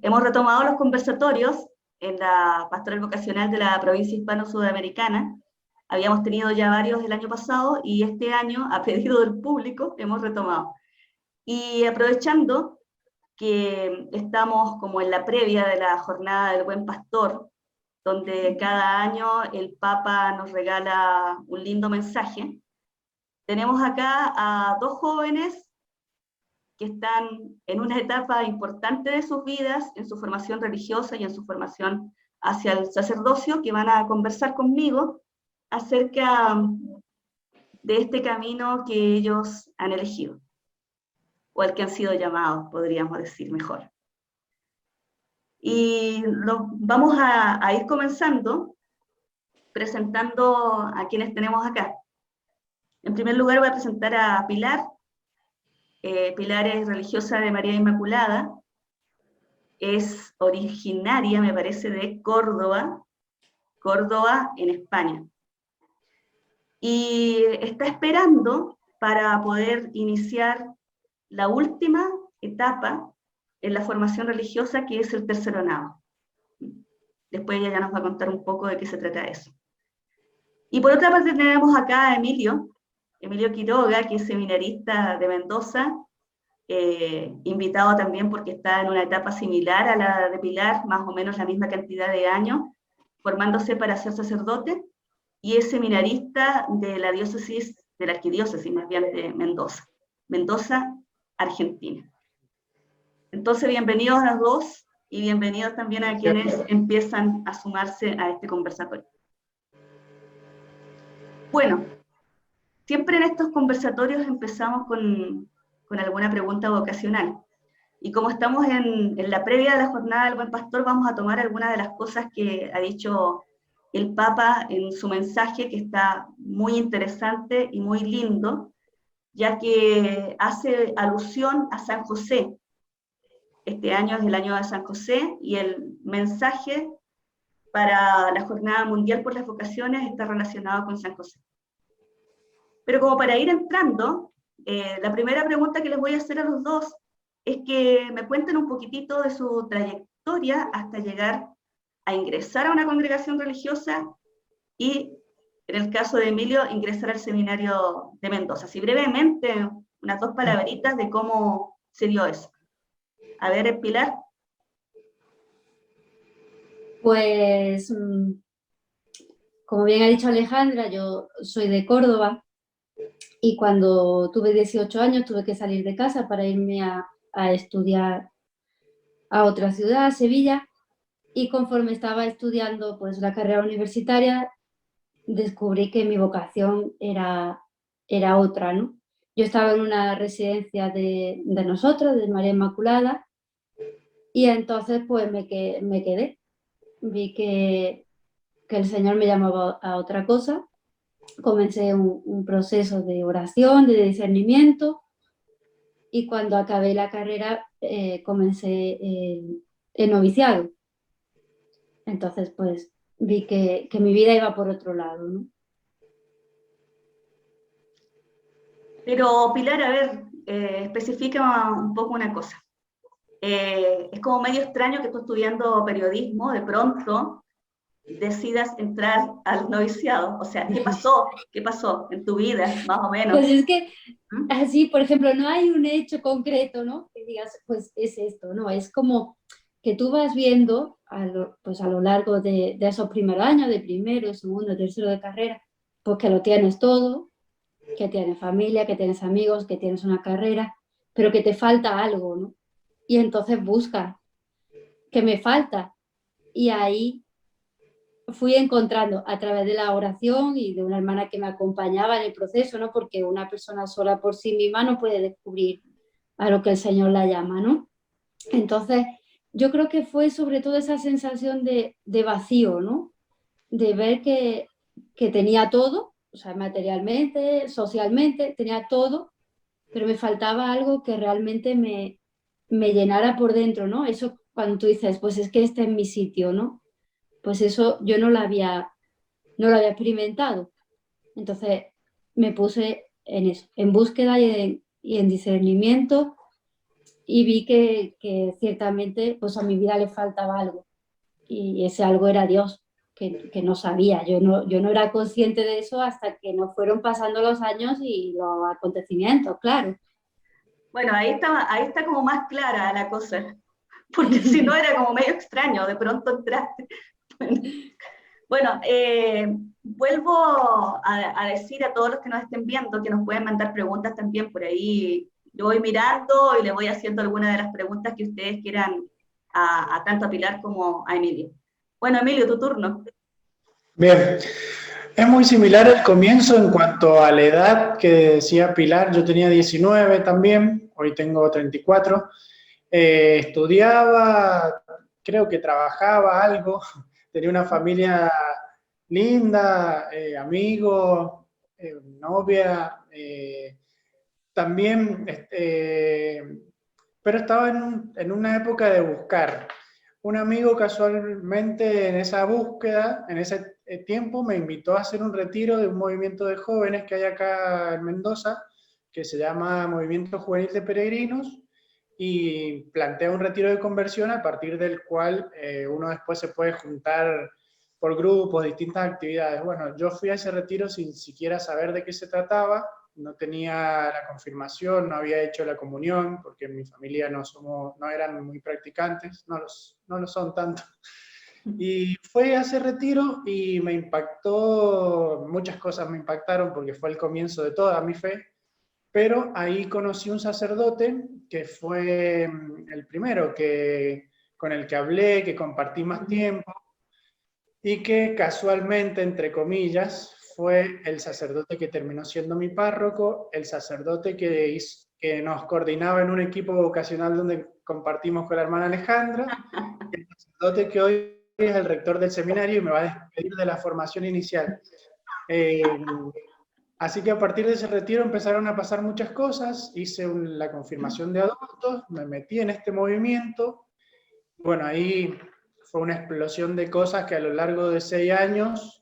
Hemos retomado los conversatorios en la pastoral vocacional de la provincia hispano-sudamericana. Habíamos tenido ya varios el año pasado y este año, a pedido del público, hemos retomado. Y aprovechando que estamos como en la previa de la jornada del Buen Pastor, donde cada año el Papa nos regala un lindo mensaje, tenemos acá a dos jóvenes que están en una etapa importante de sus vidas, en su formación religiosa y en su formación hacia el sacerdocio, que van a conversar conmigo acerca de este camino que ellos han elegido, o al que han sido llamados, podríamos decir mejor. Y vamos a ir comenzando presentando a quienes tenemos acá. En primer lugar voy a presentar a Pilar. Pilar es religiosa de María Inmaculada, es originaria, me parece, de Córdoba, en España. Y está esperando para poder iniciar la última etapa en la formación religiosa, que es el terceronado. Después ella ya nos va a contar un poco de qué se trata eso. Y por otra parte tenemos acá a Emilio Quiroga, que es seminarista de Mendoza, invitado también porque está en una etapa similar a la de Pilar, más o menos la misma cantidad de años, formándose para ser sacerdote, y es seminarista de la diócesis, de la arquidiócesis más bien de Mendoza, Argentina. Entonces, bienvenidos a los dos y bienvenidos también a quienes empiezan a sumarse a este conversatorio. Bueno, siempre en estos conversatorios empezamos con alguna pregunta vocacional. Y como estamos en la previa de la jornada del Buen Pastor, vamos a tomar algunas de las cosas que ha dicho el Papa en su mensaje, que está muy interesante y muy lindo, ya que hace alusión a San José. Este año es el año de San José y el mensaje para la Jornada Mundial por las Vocaciones está relacionado con San José. Pero como para ir entrando, la primera pregunta que les voy a hacer a los dos es que me cuenten un poquitito de su trayectoria hasta llegar a ingresar a una congregación religiosa y, en el caso de Emilio, ingresar al seminario de Mendoza. Así brevemente, unas dos palabritas de cómo se dio eso. A ver, Pilar. Pues, como bien ha dicho Alejandra, yo soy de Córdoba y cuando tuve 18 años tuve que salir de casa para irme a estudiar a otra ciudad, a Sevilla, y conforme estaba estudiando pues la carrera universitaria descubrí que mi vocación era otra, ¿no? Yo estaba en una residencia de nosotros, de María Inmaculada, y entonces pues me quedé. Vi que el Señor me llamaba a otra cosa. Comencé un proceso de oración, de discernimiento, y cuando acabé la carrera comencé el noviciado. Entonces pues vi que mi vida iba por otro lado, ¿no? Pero Pilar, a ver, especifica un poco una cosa. Es como medio extraño que tú estudiando periodismo, de pronto decidas entrar al noviciado. O sea, ¿qué pasó? ¿Qué pasó en tu vida, más o menos? Pues es que ¿Mm? así, por ejemplo, no hay un hecho concreto, ¿no? Que digas, pues es esto, ¿no? Es como que tú vas viendo pues a lo largo de esos primeros años, de primero, segundo, tercero de carrera, pues que lo tienes todo, que tienes familia, que tienes amigos, que tienes una carrera, pero que te falta algo, ¿no? Y entonces buscas, ¿qué me falta? Y ahí fui encontrando a través de la oración y de una hermana que me acompañaba en el proceso, ¿no? Porque una persona sola por sí misma no puede descubrir a lo que el Señor la llama, ¿no? Entonces, yo creo que fue sobre todo esa sensación de vacío, ¿no? De ver que tenía todo, o sea, materialmente, socialmente, tenía todo, pero me faltaba algo que realmente me llenara por dentro, ¿no? Eso cuando tú dices, pues es que este es mi sitio, ¿no? Pues eso yo no lo había experimentado. Entonces me puse en eso, en búsqueda y en discernimiento, y vi que ciertamente pues a mi vida le faltaba algo y ese algo era Dios, que no sabía, yo no era consciente de eso hasta que no fueron pasando los años y los acontecimientos, claro. Bueno, ahí está como más clara la cosa, porque si no era como medio extraño, de pronto entraste. Bueno, bueno, vuelvo a decir a todos los que nos estén viendo que nos pueden mandar preguntas también por ahí. Yo voy mirando y le voy haciendo algunas de las preguntas que ustedes quieran a tanto a Pilar como a Emilio. Bueno, Emilio, tu turno. Bien, es muy similar el comienzo en cuanto a la edad que decía Pilar. Yo tenía 19 también, hoy tengo 34. Estudiaba, creo que trabajaba algo, tenía una familia linda, amigos, novia, también, pero estaba en una época de buscar. Un amigo casualmente en esa búsqueda, en ese tiempo, me invitó a hacer un retiro de un movimiento de jóvenes que hay acá en Mendoza, que se llama Movimiento Juvenil de Peregrinos, y plantea un retiro de conversión a partir del cual uno después se puede juntar por grupos, distintas actividades. Bueno, yo fui a ese retiro sin siquiera saber de qué se trataba, no tenía la confirmación, no había hecho la comunión, porque en mi familia no eran muy practicantes, no lo son tanto. Y fue a ese retiro y me impactó, muchas cosas me impactaron porque fue el comienzo de toda mi fe, pero ahí conocí un sacerdote que fue el primero con el que hablé, que compartí más tiempo, y que casualmente, entre comillas, fue el sacerdote que terminó siendo mi párroco, el sacerdote que nos coordinaba en un equipo vocacional donde compartimos con la hermana Alejandra, el sacerdote que hoy es el rector del seminario y me va a despedir de la formación inicial. Así que a partir de ese retiro empezaron a pasar muchas cosas, hice la confirmación de adultos, me metí en este movimiento. Bueno, ahí fue una explosión de cosas que a lo largo de 6 años,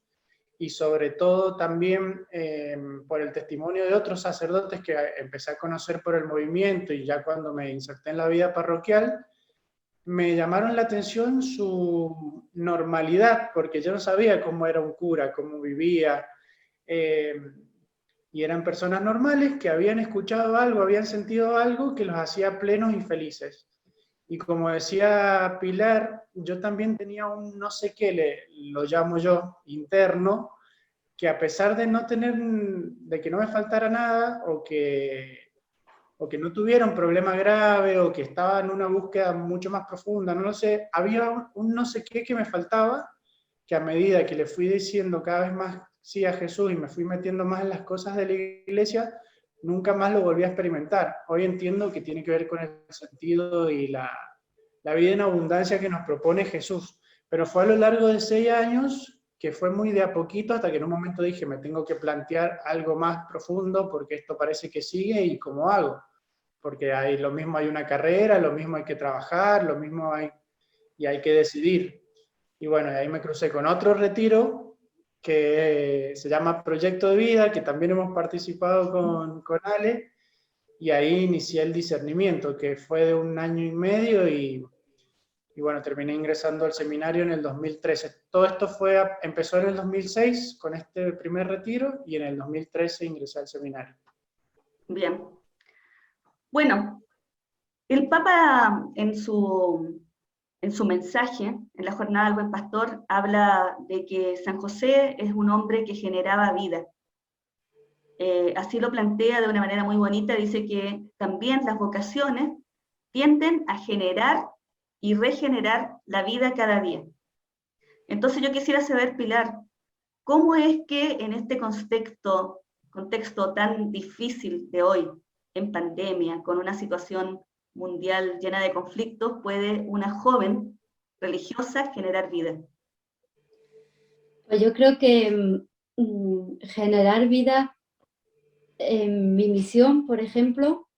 y sobre todo también por el testimonio de otros sacerdotes que empecé a conocer por el movimiento, y ya cuando me inserté en la vida parroquial, me llamaron la atención su normalidad, porque yo no sabía cómo era un cura, cómo vivía, y eran personas normales que habían escuchado algo, habían sentido algo que los hacía plenos y felices. Y como decía Pilar, yo también tenía un no sé qué, lo llamo yo, interno, que a pesar de no tener, de que no me faltara nada, o que no tuviera un problema grave, o que estaba en una búsqueda mucho más profunda, no lo sé, había un no sé qué que me faltaba, que a medida que le fui diciendo cada vez más sí a Jesús y me fui metiendo más en las cosas de la iglesia, nunca más lo volví a experimentar. Hoy entiendo que tiene que ver con el sentido y la vida en abundancia que nos propone Jesús, pero fue a lo largo de 6 años que fue muy de a poquito, hasta que en un momento dije, me tengo que plantear algo más profundo, porque esto parece que sigue, y cómo hago, porque lo mismo hay una carrera, lo mismo hay que trabajar, lo mismo hay, y hay que decidir. Y bueno, ahí me crucé con otro retiro que se llama Proyecto de Vida, que también hemos participado con Ale, y ahí inicié el discernimiento, que fue de 1 año y medio, y bueno, terminé ingresando al seminario en el 2013. Todo esto empezó en el 2006 con este primer retiro, y en el 2013 ingresé al seminario. Bien. Bueno, el Papa en su mensaje, en la jornada del Buen Pastor, habla de que San José es un hombre que generaba vida. Así lo plantea de una manera muy bonita, dice que también las vocaciones tienden a generar y regenerar la vida cada día. Entonces yo quisiera saber, Pilar, ¿cómo es que en este contexto tan difícil de hoy, en pandemia, con una situación mundial llena de conflictos, puede una joven religiosa generar vida? Pues yo creo que generar vida, en mi misión, por ejemplo,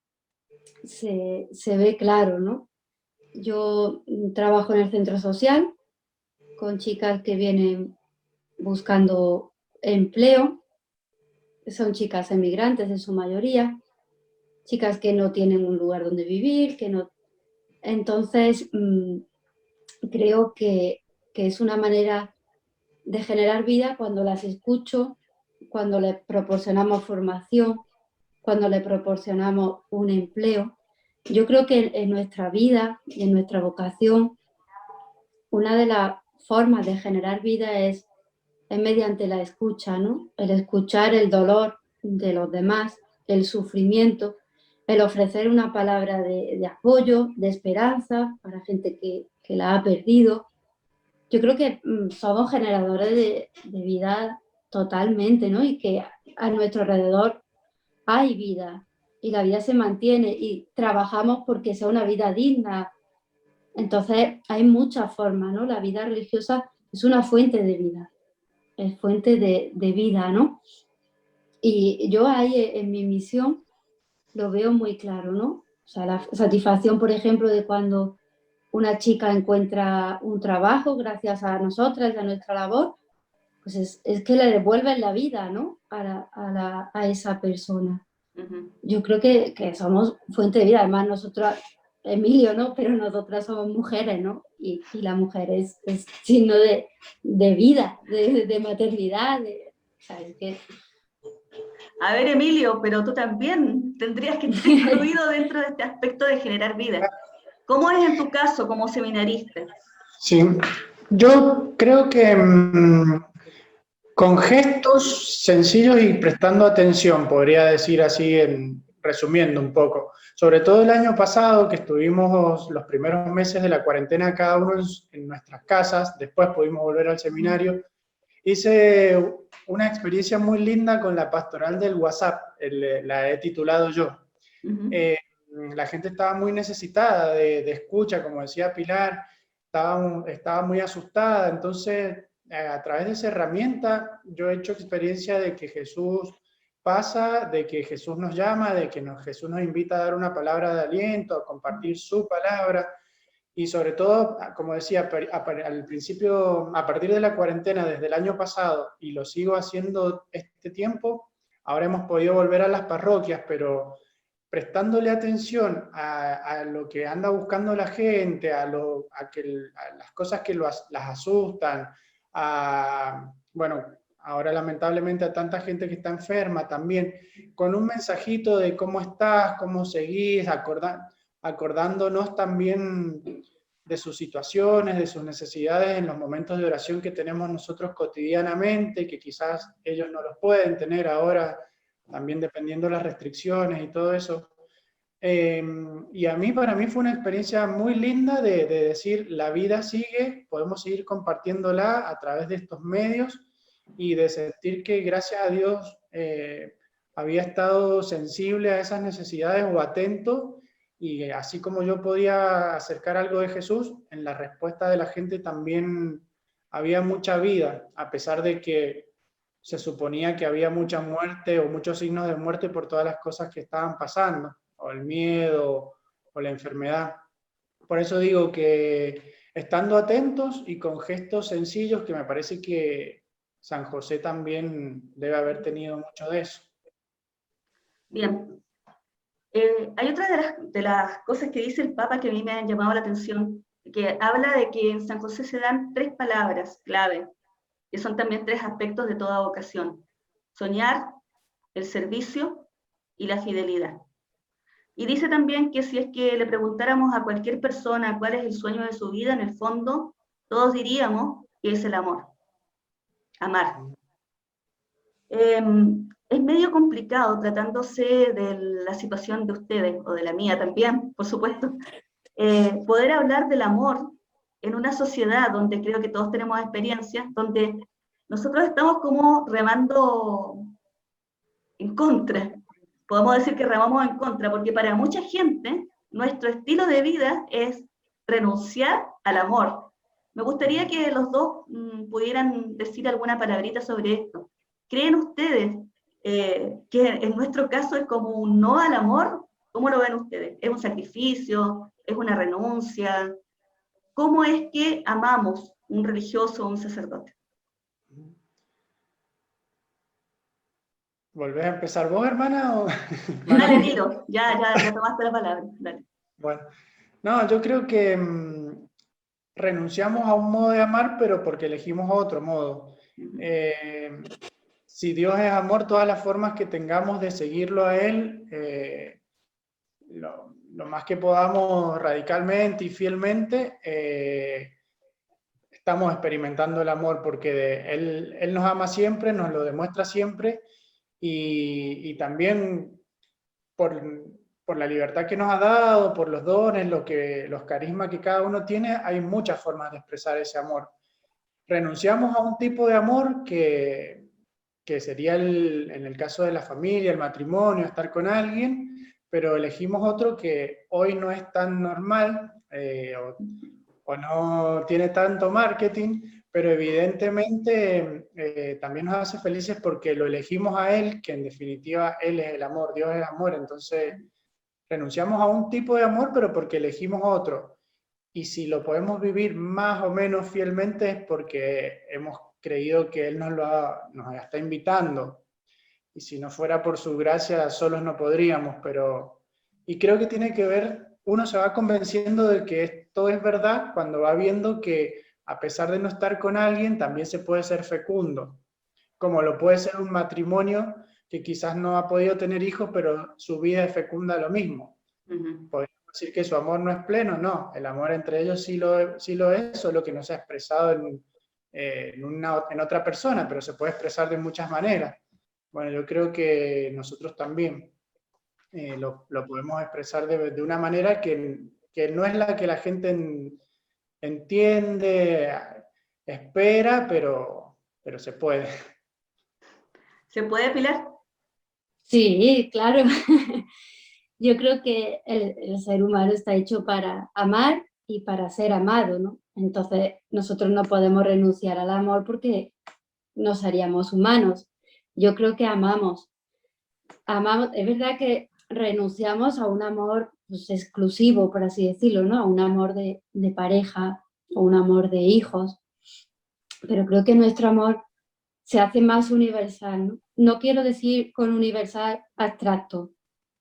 se ve claro, ¿no? Yo trabajo en el centro social con chicas que vienen buscando empleo, son chicas emigrantes en su mayoría, chicas que no tienen un lugar donde vivir, que no Entonces, creo que es una manera de generar vida cuando las escucho, cuando les proporcionamos formación, cuando le proporcionamos un empleo. Yo creo que en nuestra vida y en nuestra vocación, una de las formas de generar vida es mediante la escucha, ¿no? El escuchar el dolor de los demás, el sufrimiento, el ofrecer una palabra de apoyo, de esperanza para gente que la ha perdido. Yo creo que somos generadores de vida totalmente, ¿no? Y que a nuestro alrededor hay vida y la vida se mantiene y trabajamos porque sea una vida digna. Entonces hay muchas formas, ¿no? La vida religiosa es una fuente de vida, es fuente de vida, ¿no? Y yo ahí en mi misión lo veo muy claro, ¿no? O sea, la satisfacción, por ejemplo, de cuando una chica encuentra un trabajo gracias a nosotras y a nuestra labor, pues es que le devuelven la vida, ¿no? A esa persona. Yo creo que somos fuente de vida, además nosotros, Emilio, ¿no? Pero nosotras somos mujeres, ¿no? Y la mujer es signo de vida, de maternidad, o sea, es que... A ver, Emilio, pero tú también tendrías que estar incluido dentro de este aspecto de generar vida. ¿Cómo es en tu caso como seminarista? Sí, yo creo que con gestos sencillos y prestando atención, podría decir así, resumiendo un poco. Sobre todo el año pasado, que estuvimos los primeros meses de la cuarentena cada uno en nuestras casas, después pudimos volver al seminario, hice una experiencia muy linda con la pastoral del WhatsApp, la he titulado yo. La gente estaba muy necesitada de escucha, como decía Pilar, estaba muy asustada, entonces a través de esa herramienta yo he hecho experiencia de que Jesús pasa, de que Jesús nos llama, de que Jesús nos invita a dar una palabra de aliento, a compartir su palabra, y sobre todo, como decía al principio, a partir de la cuarentena desde el año pasado, y lo sigo haciendo este tiempo, ahora hemos podido volver a las parroquias, pero prestándole atención a lo que anda buscando la gente, a las cosas que las asustan, bueno, ahora lamentablemente a tanta gente que está enferma también, con un mensajito de cómo estás, cómo seguís, acordándonos también de sus situaciones, de sus necesidades en los momentos de oración que tenemos nosotros cotidianamente, que quizás ellos no los pueden tener ahora, también dependiendo de las restricciones y todo eso. Y para mí fue una experiencia muy linda de decir, la vida sigue, podemos seguir compartiéndola a través de estos medios y de sentir que gracias a Dios había estado sensible a esas necesidades o atento, y así como yo podía acercar algo de Jesús, en la respuesta de la gente también había mucha vida, a pesar de que se suponía que había mucha muerte o muchos signos de muerte por todas las cosas que estaban pasando, o el miedo, o la enfermedad. Por eso digo que estando atentos y con gestos sencillos, que me parece que San José también debe haber tenido mucho de eso. Bien. Hay otra de las cosas que dice el Papa que a mí me han llamado la atención, que habla de que en San José se dan 3 palabras clave, que son también 3 aspectos de toda vocación: soñar, el servicio y la fidelidad. Y dice también que si es que le preguntáramos a cualquier persona cuál es el sueño de su vida, en el fondo todos diríamos que es el amor, amar. Es medio complicado, tratándose de la situación de ustedes, o de la mía también, por supuesto, poder hablar del amor en una sociedad donde creo que todos tenemos experiencias, donde nosotros estamos como remando en contra. Podemos decir que remamos en contra, porque para mucha gente nuestro estilo de vida es renunciar al amor. Me gustaría que los dos pudieran decir alguna palabrita sobre esto. ¿Creen ustedes que en nuestro caso es como un no al amor? ¿Cómo lo ven ustedes? ¿Es un sacrificio? ¿Es una renuncia? ¿Cómo es que amamos un religioso o un sacerdote? ¿Volvés a empezar vos, hermana? O... Dale, Nilo, ya tomaste la palabra. Dale. Bueno, No, yo creo que renunciamos a un modo de amar, pero porque elegimos otro modo. Eh, si Dios es amor, todas las formas que tengamos de seguirlo a Él, lo más que podamos radicalmente y fielmente, estamos experimentando el amor porque Él nos ama siempre, nos lo demuestra siempre y también por, por la libertad que nos ha dado, por los dones, los carismas que cada uno tiene, hay muchas formas de expresar ese amor. Renunciamos a un tipo de amor que sería en el caso de la familia, el matrimonio, estar con alguien, pero elegimos otro que hoy no es tan normal o no tiene tanto marketing, pero evidentemente también nos hace felices porque lo elegimos a Él, que en definitiva Él es el amor, Dios es amor, entonces renunciamos a un tipo de amor, pero porque elegimos otro. Y si lo podemos vivir más o menos fielmente es porque hemos creído que Él nos está invitando. Y si no fuera por su gracia, solos no podríamos, pero... Y creo que tiene que ver, uno se va convenciendo de que esto es verdad cuando va viendo que a pesar de no estar con alguien, también se puede ser fecundo, como lo puede ser un matrimonio que quizás no ha podido tener hijos, pero su vida es fecunda lo mismo. Podríamos decir que su amor no es pleno, no, el amor entre ellos sí lo es, solo que no se ha expresado en otra persona, pero se puede expresar de muchas maneras. Bueno, yo creo que nosotros también lo podemos expresar de una manera que no es la que la gente entiende, espera, pero se puede. ¿Se puede, Pilar? Sí, claro. Yo creo que el ser humano está hecho para amar y para ser amado, ¿no? Entonces nosotros no podemos renunciar al amor porque nos haríamos humanos. Yo creo que amamos. Amamos, es verdad que renunciamos a un amor pues, exclusivo, por así decirlo, ¿no? A un amor de pareja o un amor de hijos, pero creo que nuestro amor se hace más universal, ¿no? No quiero decir con universal abstracto,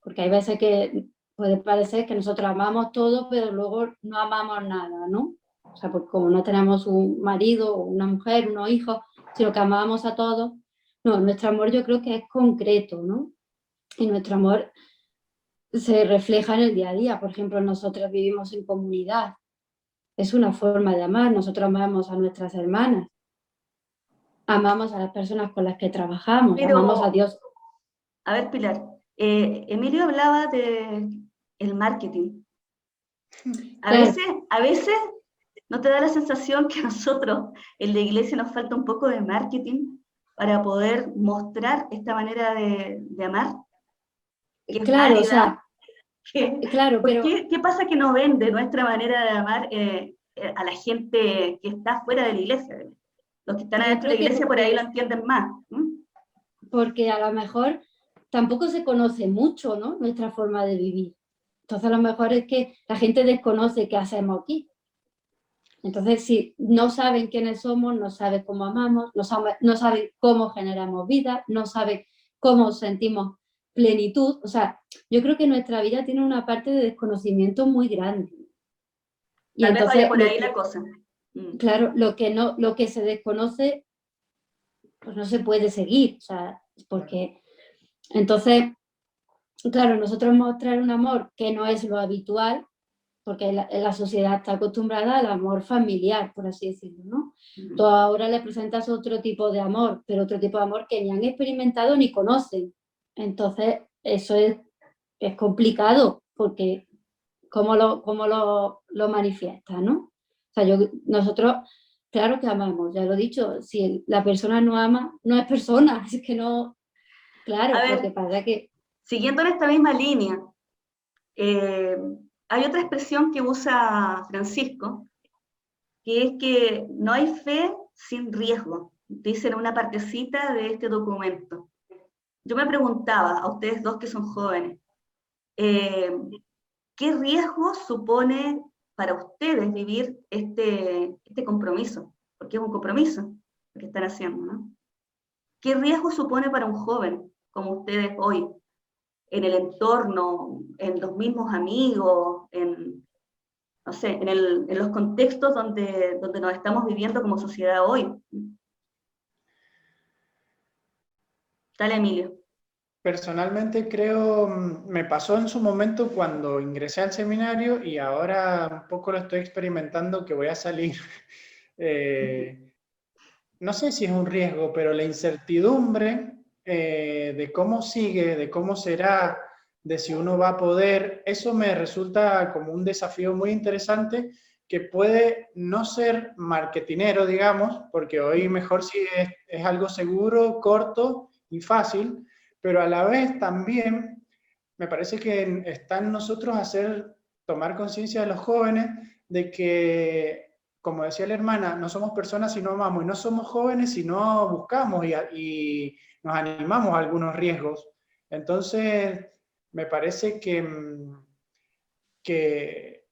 porque hay veces que puede parecer que nosotros amamos todo, pero luego no amamos nada, ¿no? O sea, porque como no tenemos un marido, una mujer, unos hijos, sino que amamos a todos. No, nuestro amor yo creo que es concreto, ¿no? Y nuestro amor se refleja en el día a día. Por ejemplo, nosotros vivimos en comunidad. Es una forma de amar. Nosotros amamos a nuestras hermanas, amamos a las personas con las que trabajamos, amamos a Pero, Dios. a ver, Pilar, Emilio hablaba de el marketing. Claro, A veces, ¿no te da la sensación que a nosotros en la iglesia nos falta un poco de marketing para poder mostrar esta manera de amar, que es claro, o válida? sea, claro, pero ¿Qué pasa que no vende nuestra manera de amar a la gente que está fuera de la iglesia? Los que están yo adentro de creo la que iglesia por ahí lo entienden más. porque a lo mejor tampoco se conoce mucho, ¿no? Nuestra forma de vivir. Entonces a lo mejor es que la gente desconoce qué hacemos aquí. Entonces, si no saben quiénes somos, no saben cómo amamos, no saben cómo generamos vida, no saben cómo sentimos plenitud. O sea, yo creo que nuestra vida tiene una parte de desconocimiento muy grande. Y Tal vez vaya entonces, por ahí la cosa. claro, lo que se desconoce, pues no se puede seguir. O sea, porque entonces, claro, nosotros mostrar un amor que no es lo habitual, porque la sociedad está acostumbrada al amor familiar, por así decirlo, ¿no? Tú ahora le presentas otro tipo de amor, pero otro tipo de amor que ni han experimentado ni conocen. Entonces, eso es complicado, porque cómo lo manifiesta, ¿no? O sea, nosotros, claro que amamos, ya lo he dicho, si la persona no ama, no es persona, es que no, A claro, lo que ver, pasa es que, siguiendo en esta misma línea, eh, hay otra expresión que usa Francisco, que es que no hay fe sin riesgo, dice en una partecita de este documento. Yo me preguntaba a ustedes dos que son jóvenes, eh, ¿qué riesgo supone para ustedes vivir este compromiso? Porque es un compromiso lo que están haciendo, ¿no? ¿Qué riesgo supone para un joven como ustedes hoy, en el entorno, en los mismos amigos, no sé, en los contextos donde nos estamos viviendo como sociedad hoy. Dale, Emilio. Personalmente creo, me pasó en su momento cuando ingresé al seminario y ahora un poco lo estoy experimentando que voy a salir. No sé si es un riesgo, pero la incertidumbre de cómo sigue, de cómo será, de si uno va a poder, eso me resulta como un desafío muy interesante que puede no ser marketinero, digamos, porque hoy mejor si es algo seguro, corto y fácil, pero a la vez también me parece que está en nosotros tomar conciencia de los jóvenes de que, como decía la hermana, no somos personas si no amamos, y no somos jóvenes si no buscamos y nos animamos a algunos riesgos. Entonces, me parece que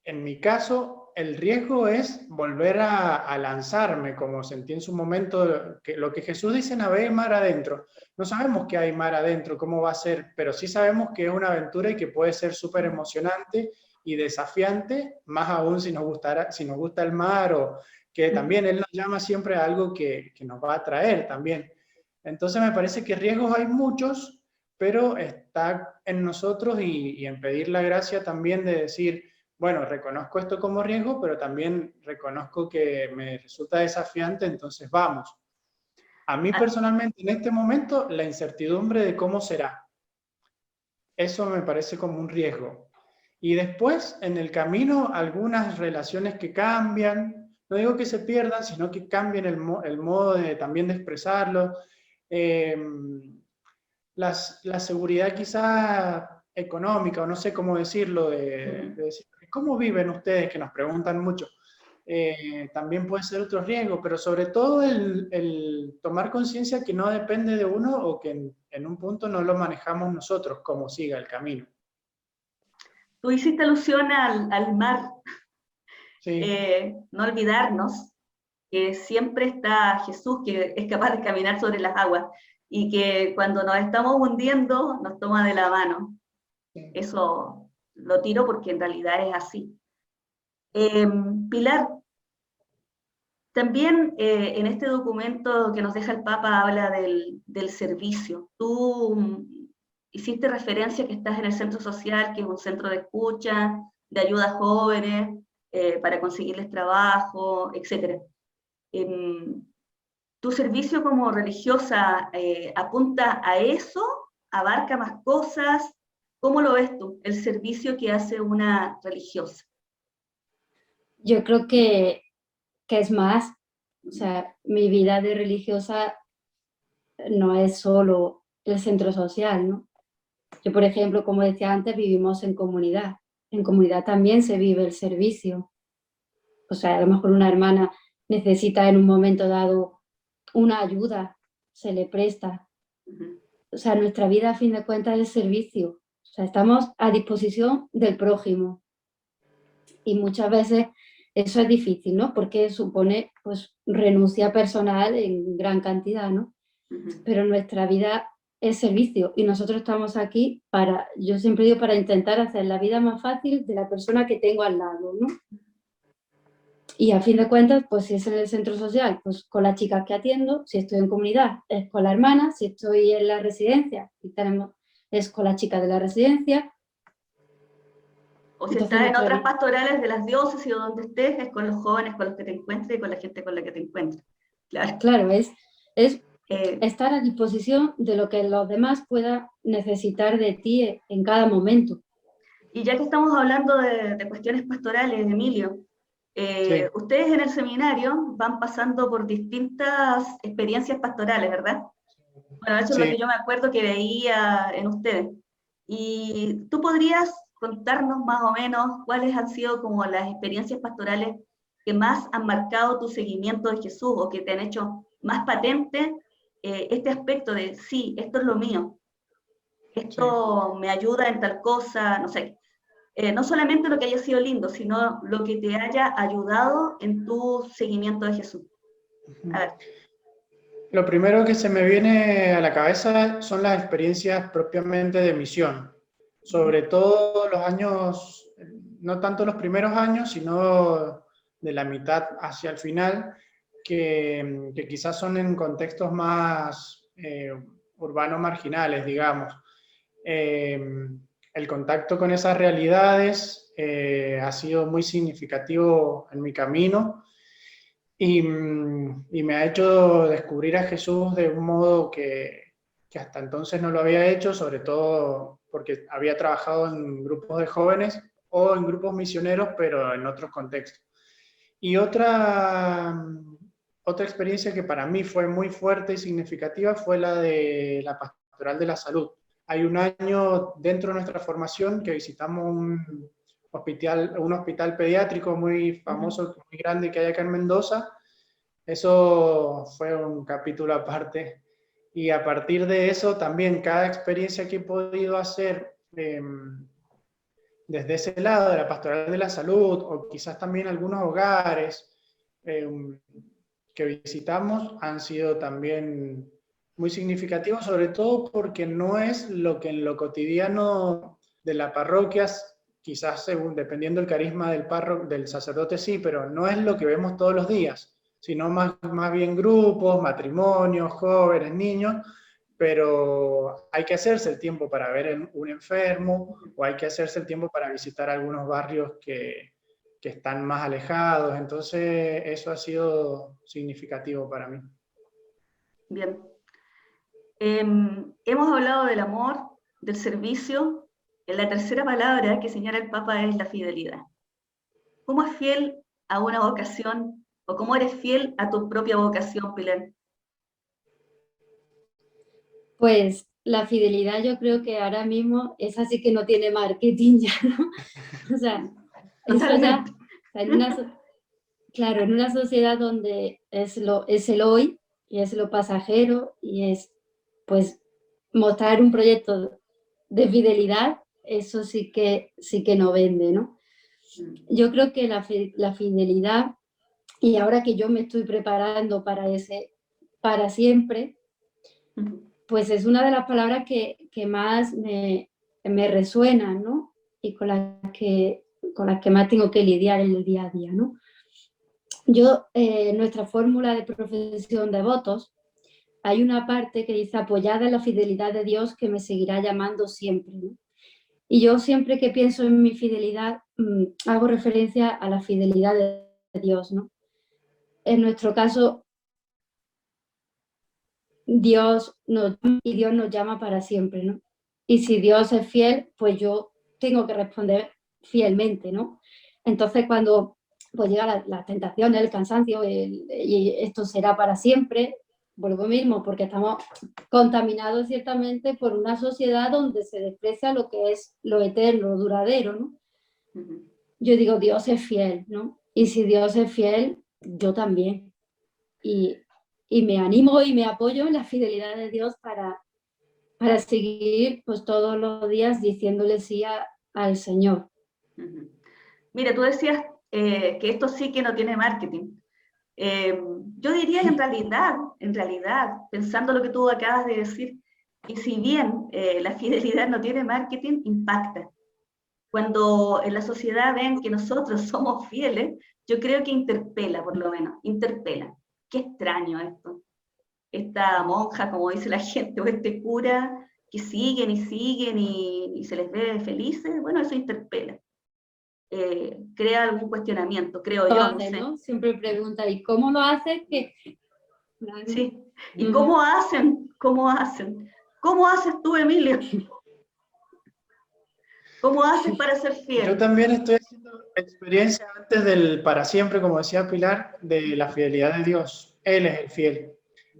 en mi caso el riesgo es volver a lanzarme, como sentí en su momento, que lo que Jesús dice, navegue mar adentro. No sabemos qué hay mar adentro, cómo va a ser, pero sí sabemos que es una aventura y que puede ser súper emocionante y desafiante, más aún si si nos gusta el mar o que también Él nos llama siempre a algo que nos va a atraer también. Entonces me parece que riesgos hay muchos, pero está en nosotros y en pedir la gracia también de decir, bueno, reconozco esto como riesgo, pero también reconozco que me resulta desafiante, entonces vamos. A mí personalmente en este momento la incertidumbre de cómo será, eso me parece como un riesgo. Y después en el camino algunas relaciones que cambian, no digo que se pierdan, sino que cambien el modo también de expresarlo. Eh, la seguridad quizá económica, o no sé cómo decirlo, de decir, ¿cómo viven ustedes? Que nos preguntan mucho. También puede ser otro riesgo, pero sobre todo el tomar conciencia que no depende de uno o que en un punto no lo manejamos nosotros, cómo siga el camino. Tú hiciste alusión al mar. Sí. No olvidarnos que siempre está Jesús, que es capaz de caminar sobre las aguas, y que cuando nos estamos hundiendo nos toma de la mano. Sí. Eso lo tiro porque en realidad es así. Pilar, también en este documento que nos deja el Papa habla del servicio. Tú hiciste referencia que estás en el centro social, que es un centro de escucha, de ayuda a jóvenes, para conseguirles trabajo, etc. ¿Tu servicio como religiosa apunta a eso? ¿Abarca más cosas? ¿Cómo lo ves tú, el servicio que hace una religiosa? Yo creo que es más, o sea, mi vida de religiosa no es solo el centro social, ¿no? Yo, por ejemplo, como decía antes, vivimos en comunidad. En comunidad también se vive el servicio. O sea, a lo mejor una hermana necesita en un momento dado una ayuda, se le presta. O sea, nuestra vida a fin de cuentas es servicio. O sea, estamos a disposición del prójimo. Y muchas veces eso es difícil, ¿no? Porque supone pues renuncia personal en gran cantidad, ¿no? Pero nuestra vida es servicio y nosotros estamos aquí para, yo siempre digo, para intentar hacer la vida más fácil de la persona que tengo al lado, ¿no? Y a fin de cuentas, pues si es en el centro social, pues con las chicas que atiendo, si estoy en comunidad, es con la hermana, si estoy en la residencia, es con la chica de la residencia. O si estás en otras pastorales de las diócesis o donde estés, es con los jóvenes con los que te encuentres y con la gente con la que te encuentres. Claro, es estar a disposición de lo que los demás puedan necesitar de ti en cada momento. Y ya que estamos hablando de cuestiones pastorales, Emilio, Sí. ustedes en el seminario van pasando por distintas experiencias pastorales, ¿verdad? Bueno, eso es lo que yo me acuerdo que veía en ustedes. Y tú podrías contarnos más o menos cuáles han sido como las experiencias pastorales que más han marcado tu seguimiento de Jesús o que te han hecho más patente este aspecto de, sí, esto es lo mío, esto me ayuda en tal cosa, no sé. No solamente lo que haya sido lindo, sino lo que te haya ayudado en tu seguimiento de Jesús. A ver. Lo primero que se me viene a la cabeza son las experiencias propiamente de misión, sobre todo los años no tanto los primeros años, sino de la mitad hacia el final, que quizás son en contextos más urbanos marginales, digamos. El contacto con esas realidades ha sido muy significativo en mi camino y me ha hecho descubrir a Jesús de un modo que hasta entonces no lo había hecho, sobre todo porque había trabajado en grupos de jóvenes o en grupos misioneros, pero en otros contextos. Y otra experiencia que para mí fue muy fuerte y significativa fue la de la Pastoral de la Salud. Hay un año dentro de nuestra formación que visitamos un hospital pediátrico muy famoso, muy grande que hay acá en Mendoza. Eso fue un capítulo aparte. Y a partir de eso también cada experiencia que he podido hacer desde ese lado de la Pastoral de la Salud, o quizás también algunos hogares que visitamos, han sido también muy significativos, sobre todo porque no es lo que en lo cotidiano de la parroquia, quizás según, dependiendo del carisma del sacerdote sí, pero no es lo que vemos todos los días, sino más bien grupos, matrimonios, jóvenes, niños, pero hay que hacerse el tiempo para ver un enfermo, o hay que hacerse el tiempo para visitar algunos barrios que están más alejados. Entonces eso ha sido significativo para mí. Bien. Hemos hablado del amor, del servicio. La tercera palabra que señala el Papa es la fidelidad. ¿Cómo es fiel a una vocación o cómo eres fiel a tu propia vocación, Pilar? Pues la fidelidad yo creo que ahora mismo es así que no tiene marketing ya, ¿no? O sea, eso ya, claro, en una sociedad donde es el hoy y es lo pasajero y es, pues, mostrar un proyecto de fidelidad, eso sí que no vende, ¿no? Yo creo que la fidelidad, y ahora que yo me estoy preparando para ese para siempre, pues es una de las palabras que más me resuenan, ¿no? Y con las que más tengo que lidiar en el día a día, ¿no? Yo, en nuestra fórmula de profesión de votos, hay una parte que dice apoyada en la fidelidad de Dios que me seguirá llamando siempre, ¿no? Y yo siempre que pienso en mi fidelidad, hago referencia a la fidelidad de Dios, ¿no? En nuestro caso, Dios nos llama para siempre, ¿no? Y si Dios es fiel, pues yo tengo que responder fielmente, ¿no? Entonces, cuando pues llega la tentación, el cansancio, y esto será para siempre, vuelvo mismo, porque estamos contaminados ciertamente por una sociedad donde se desprecia lo que es lo eterno, lo duradero, ¿no? Yo digo, Dios es fiel, ¿no? Y si Dios es fiel, yo también. Y me animo y me apoyo en la fidelidad de Dios para seguir pues todos los días diciéndole sí al Señor. Mira, tú decías que esto sí que no tiene marketing. Yo diría en realidad, pensando lo que tú acabas de decir, que si bien la fidelidad no tiene marketing, impacta. Cuando en la sociedad ven que nosotros somos fieles, yo creo que interpela, por lo menos, interpela. Qué extraño esto. Esta monja, como dice la gente, o este cura, que siguen y se les ve felices, bueno, eso interpela. Crea algún cuestionamiento, creo yo, no sé. ¿No? Siempre pregunta, ¿y cómo lo haces? Sí, ¿y cómo hacen? ¿Cómo hacen? ¿Cómo haces tú, Emilio? ¿Cómo haces para ser fiel? Yo también estoy haciendo experiencia antes del para siempre, como decía Pilar, de la fidelidad de Dios. Él es el fiel.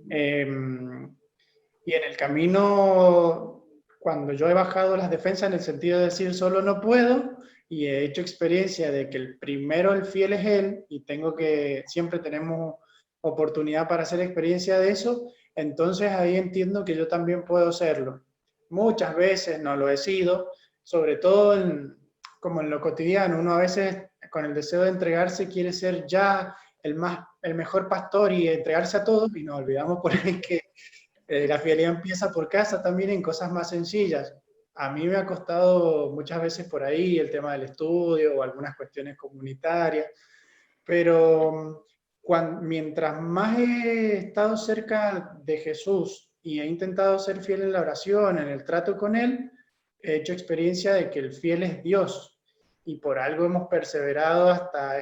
Y en el camino, cuando yo he bajado las defensas en el sentido de decir solo no puedo, y he hecho experiencia de que el fiel es Él, y siempre tenemos oportunidad para hacer experiencia de eso, entonces ahí entiendo que yo también puedo serlo. Muchas veces no lo he sido, sobre todo como en lo cotidiano, uno a veces con el deseo de entregarse quiere ser ya el mejor pastor y entregarse a todos, y nos olvidamos por ahí que la fidelidad empieza por casa también en cosas más sencillas. a mí me ha costado muchas veces por ahí el tema del estudio o algunas cuestiones comunitarias, pero mientras más he estado cerca de Jesús y he intentado ser fiel en la oración, en el trato con Él, he hecho experiencia de que el fiel es Dios y por algo hemos perseverado hasta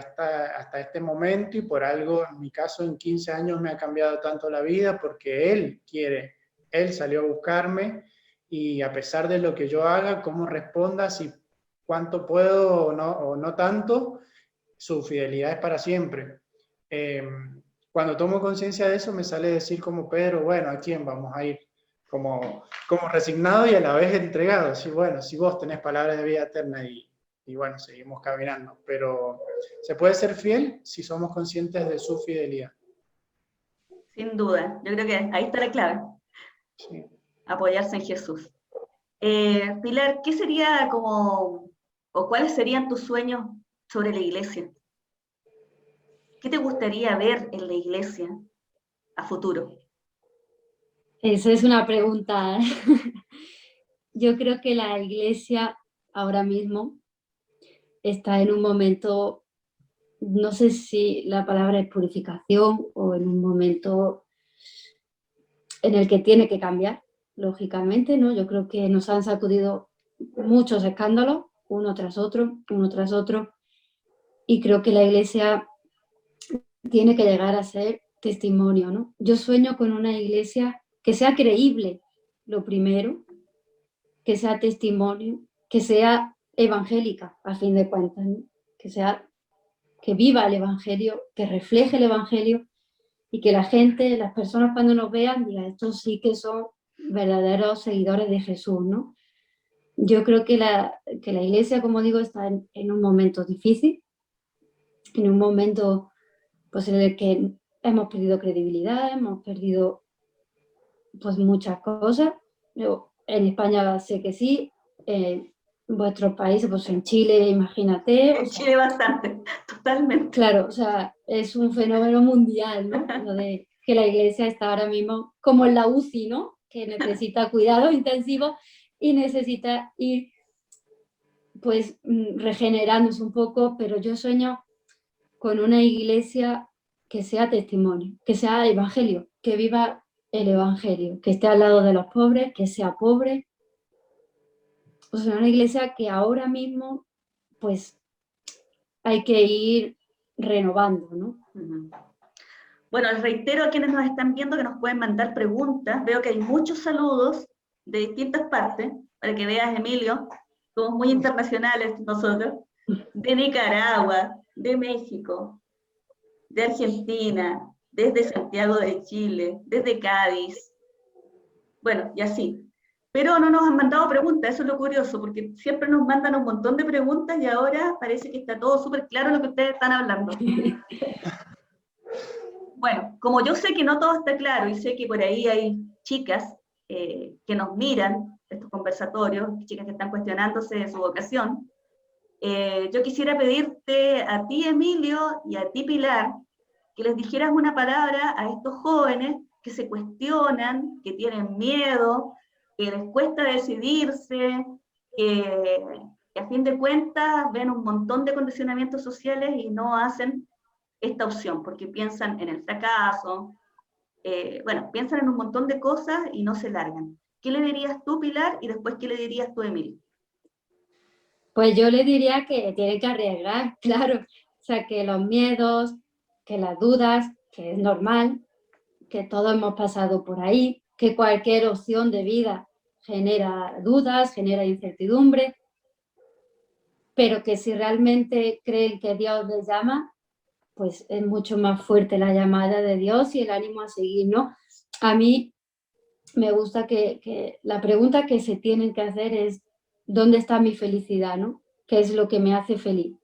este momento y por algo, en mi caso, en 15 años me ha cambiado tanto la vida porque Él quiere, Él salió a buscarme y a pesar de lo que yo haga, cómo responda, si cuánto puedo o no tanto, su fidelidad es para siempre. Eh, Cuando tomo conciencia de eso, me sale decir como Pedro, bueno, ¿a quién vamos a ir? Como resignado y a la vez entregado. Sí, bueno, si vos tenés palabras de vida eterna y bueno, seguimos caminando. Pero se puede ser fiel si somos conscientes de su fidelidad. Sin duda, yo creo que ahí está la clave, Sí. apoyarse en Jesús. Pilar, ¿qué sería como, o cuáles serían tus sueños sobre la iglesia? ¿Qué te gustaría ver en la iglesia a futuro? Esa es una pregunta. Yo creo que la iglesia ahora mismo está en un momento, no sé si la palabra es purificación o en un momento en el que tiene que cambiar, lógicamente, ¿no? Yo creo que nos han sacudido muchos escándalos, uno tras otro, y creo que la iglesia tiene que llegar a ser testimonio, ¿no? Yo sueño con una iglesia que sea creíble, lo primero, que sea testimonio, que sea evangélica, a fin de cuentas, ¿no? Que viva el evangelio, que refleje el evangelio y que la gente, las personas cuando nos vean digan, estos sí que son verdaderos seguidores de Jesús, ¿no? Yo creo que la iglesia, como digo, está en un momento difícil, en un momento pues, en el que hemos perdido credibilidad, hemos perdido pues muchas cosas. Yo, en España sé que sí, en vuestros países, pues en Chile, imagínate. En Chile bastante, totalmente. Claro, o sea, es un fenómeno mundial, ¿no? Lo de que la iglesia está ahora mismo como en la UCI, ¿no? Que necesita cuidados intensivos y necesita ir pues regenerándose un poco, pero yo sueño con una iglesia que sea testimonio, que sea evangelio, que viva el evangelio, que esté al lado de los pobres, que sea pobre. O sea, una iglesia que ahora mismo pues hay que ir renovando, ¿no? Bueno, les reitero a quienes nos están viendo que nos pueden mandar preguntas. Veo que hay muchos saludos de distintas partes, para que veas, Emilio, somos muy internacionales nosotros, de Nicaragua, de México, de Argentina, desde Santiago de Chile, desde Cádiz, bueno, y así. Pero no nos han mandado preguntas, eso es lo curioso, porque siempre nos mandan un montón de preguntas y ahora parece que está todo súper claro lo que ustedes están hablando. Bueno, como yo sé que no todo está claro y sé que por ahí hay chicas que nos miran estos conversatorios, chicas que están cuestionándose de su vocación, yo quisiera pedirte a ti, Emilio, y a ti, Pilar, que les dijeras una palabra a estos jóvenes que se cuestionan, que tienen miedo, que les cuesta decidirse, que a fin de cuentas ven un montón de condicionamientos sociales y no hacen esta opción, porque piensan en el fracaso, bueno, piensan en un montón de cosas y no se largan. ¿Qué le dirías tú, Pilar, y después qué le dirías tú, Emilio? Pues yo le diría que tiene que arriesgar, claro. O sea, que los miedos, que las dudas, que es normal, que todos hemos pasado por ahí, que cualquier opción de vida genera dudas, genera incertidumbre, pero que si realmente creen que Dios les llama, pues es mucho más fuerte la llamada de Dios y el ánimo a seguir, ¿no? A mí me gusta que la pregunta que se tienen que hacer es ¿dónde está mi felicidad, no? ¿Qué es lo que me hace feliz?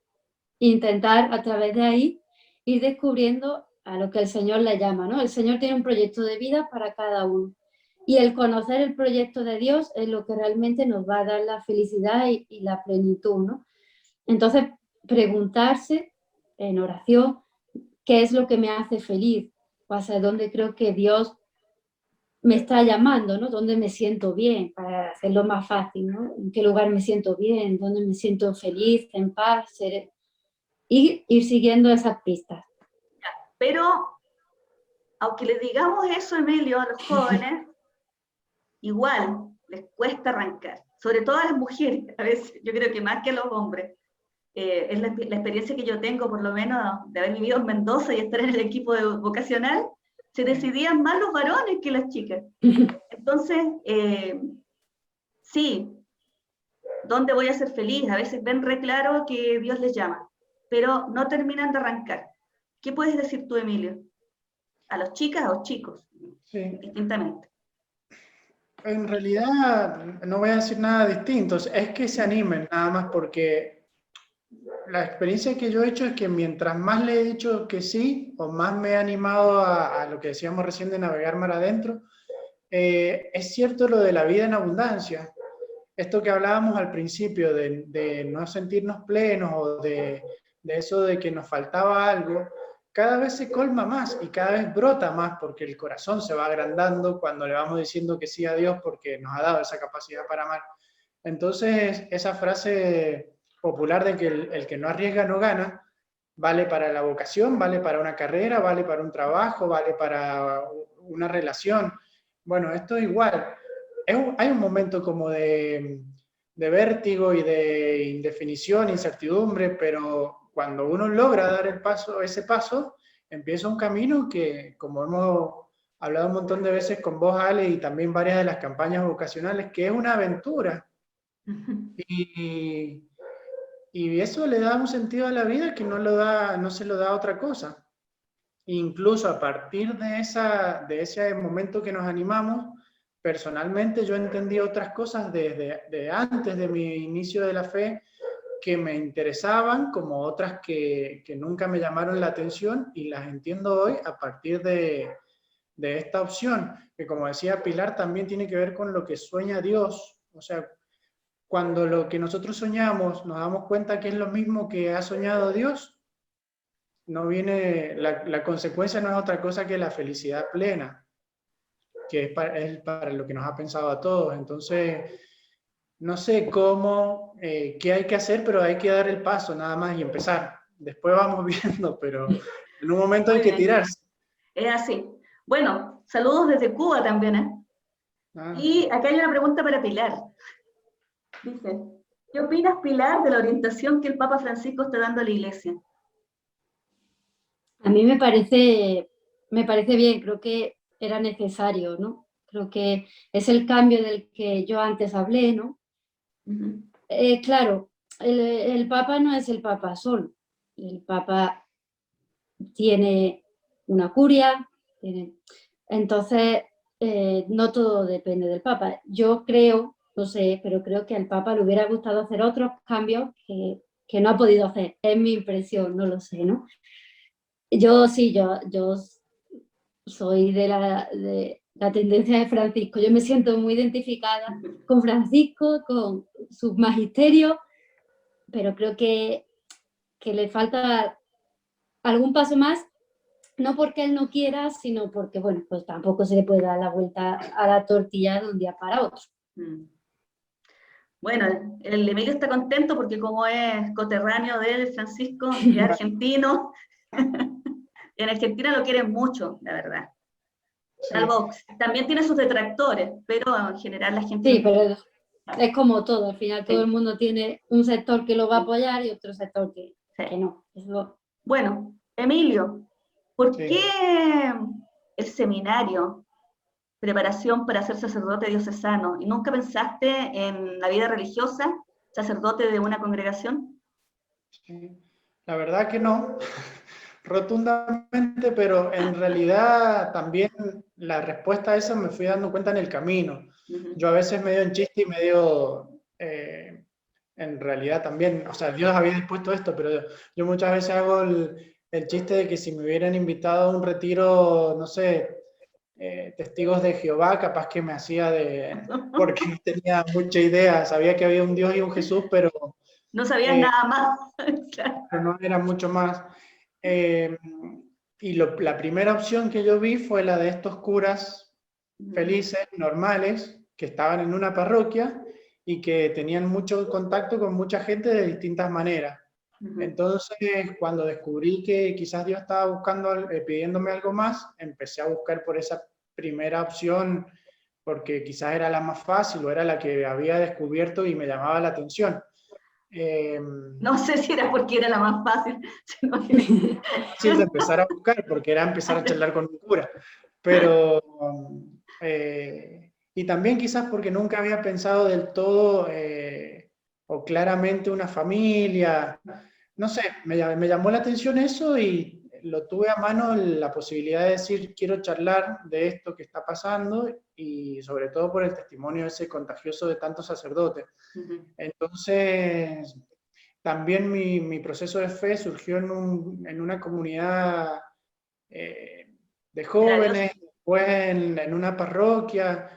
Intentar a través de ahí ir descubriendo a lo que el Señor le llama, ¿no? El Señor tiene un proyecto de vida para cada uno y el conocer el proyecto de Dios es lo que realmente nos va a dar la felicidad y la plenitud, ¿no? Entonces, preguntarse en oración qué es lo que me hace feliz, o hacia dónde creo que Dios me está llamando, ¿no? ¿Dónde me siento bien? Para hacerlo más fácil, ¿no? ¿En qué lugar me siento bien? ¿Dónde me siento feliz, en paz? Y ir siguiendo esas pistas. Pero, aunque les digamos eso, Emilio, a los jóvenes, igual les cuesta arrancar, sobre todo a las mujeres, a veces, yo creo que más que a los hombres. Es la experiencia que yo tengo, por lo menos, de haber vivido en Mendoza y estar en el equipo vocacional, se decidían más los varones que las chicas. Entonces, sí, ¿dónde voy a ser feliz? A veces ven re claro que Dios les llama, pero no terminan de arrancar. ¿Qué puedes decir tú, Emilio? ¿A las chicas o chicos? Sí. Distintamente. En realidad, no voy a decir nada distinto, es que se animen nada más, porque la experiencia que yo he hecho es que mientras más le he dicho que sí, o más me he animado a lo que decíamos recién de navegar mar adentro, es cierto lo de la vida en abundancia. Esto que hablábamos al principio de no sentirnos plenos o de eso de que nos faltaba algo, cada vez se colma más y cada vez brota más porque el corazón se va agrandando cuando le vamos diciendo que sí a Dios porque nos ha dado esa capacidad para amar. Entonces, esa frase popular de que el que no arriesga no gana, vale para la vocación, vale para una carrera, vale para un trabajo, vale para una relación. Bueno, esto es igual. Hay un momento como de vértigo y de indefinición, incertidumbre, pero cuando uno logra dar ese paso, empieza un camino que, como hemos hablado un montón de veces con vos, Ale, y también varias de las campañas vocacionales, que es una aventura. Y, y eso le da un sentido a la vida que no se lo da otra cosa. Incluso a partir de ese momento que nos animamos, personalmente yo entendí otras cosas desde antes de mi inicio de la fe que me interesaban, como otras que nunca me llamaron la atención, y las entiendo hoy a partir de esta opción, que como decía Pilar, también tiene que ver con lo que sueña Dios. O sea, cuando lo que nosotros soñamos nos damos cuenta que es lo mismo que ha soñado Dios, no viene, la consecuencia no es otra cosa que la felicidad plena, que es para lo que nos ha pensado a todos. Entonces, no sé cómo, qué hay que hacer, pero hay que dar el paso nada más y empezar. Después vamos viendo, pero en un momento hay Muy que bien. tirarse. Es así. Bueno, saludos desde Cuba también, ¿eh? Ah. Y acá hay una pregunta para Pilar. Dice, ¿qué opinas, Pilar, de la orientación que el Papa Francisco está dando a la Iglesia? A mí me parece bien, creo que era necesario, ¿no? Creo que es el cambio del que yo antes hablé, ¿no? Claro, el Papa no es el Papa solo. El Papa tiene una curia, entonces no todo depende del Papa. Yo creo, no sé, pero creo que al Papa le hubiera gustado hacer otros cambios que no ha podido hacer. Es mi impresión, no lo sé, ¿no? Yo sí, yo soy de la tendencia de Francisco. Yo me siento muy identificada con Francisco, con su magisterio, pero creo que le falta algún paso más, no porque él no quiera, sino porque, bueno, pues tampoco se le puede dar la vuelta a la tortilla de un día para otro. Bueno, el Emilio está contento porque como es coterráneo de él, Francisco, es argentino. En Argentina lo quieren mucho, la verdad. Salvo, también tiene sus detractores, pero en general la gente... Sí, pero es como todo, al final todo el mundo tiene un sector que lo va a apoyar y otro sector que no. Bueno, Emilio, ¿por qué el seminario, preparación para ser sacerdote diocesano, y nunca pensaste en la vida religiosa, sacerdote de una congregación? Sí, la verdad que no, rotundamente, pero en realidad también la respuesta a eso me fui dando cuenta en el camino. Yo a veces medio en chiste y medio en realidad también, o sea, Dios había dispuesto esto, pero yo muchas veces hago el chiste de que si me hubieran invitado a un retiro, no sé, testigos de Jehová, capaz que me hacía porque no tenía mucha idea, sabía que había un Dios y un Jesús, pero... No sabías nada más. Claro. Pero no era mucho más. Y la primera opción que yo vi fue la de estos curas felices, normales, que estaban en una parroquia y que tenían mucho contacto con mucha gente de distintas maneras. Entonces, cuando descubrí que quizás Dios estaba buscando, pidiéndome algo más, empecé a buscar por esa primera opción, porque quizás era la más fácil o era la que había descubierto y me llamaba la atención. No sé si era porque era la más fácil, sino que... Fácil de empezar a buscar, porque era empezar a charlar con un cura. Pero, y también quizás porque nunca había pensado del todo o claramente una familia. No sé, me llamó la atención eso y lo tuve a mano la posibilidad de decir, quiero charlar de esto que está pasando y sobre todo por el testimonio ese contagioso de tantos sacerdotes. Entonces, también mi proceso de fe surgió en una comunidad de jóvenes, después en una parroquia.